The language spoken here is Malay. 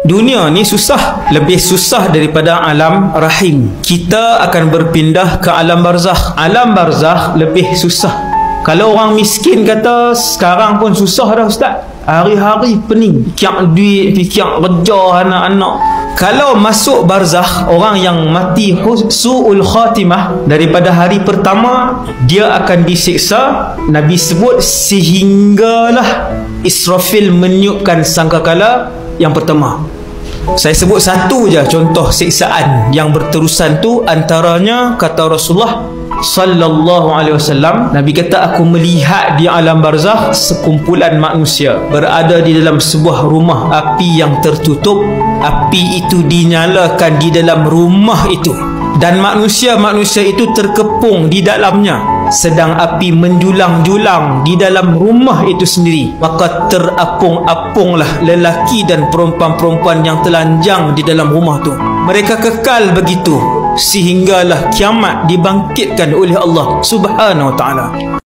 Dunia ni susah, lebih susah daripada alam rahim. Kita akan berpindah ke alam barzakh. Alam barzakh lebih susah. Kalau orang miskin kata sekarang pun susah dah ustaz, hari-hari pening, fikir duit, fikir kerja anak-anak. Kalau masuk barzakh, orang yang mati su'ul khatimah, daripada hari pertama dia akan disiksa. Nabi sebut sehinggalah Israfil meniupkan sangkakala yang pertama. Saya sebut satu je contoh siksaan yang berterusan tu, antaranya kata Rasulullah sallallahu alaihi wasallam, Nabi kata, aku melihat di alam barzakh sekumpulan manusia berada di dalam sebuah rumah api yang tertutup. Api itu dinyalakan di dalam rumah itu dan manusia-manusia itu terkepung di dalamnya, sedang api menjulang-julang di dalam rumah itu sendiri. Maka terapung-apunglah lelaki dan perempuan-perempuan yang telanjang di dalam rumah tu. Mereka kekal begitu sehinggalah kiamat dibangkitkan oleh Allah Subhanahu wa ta'ala.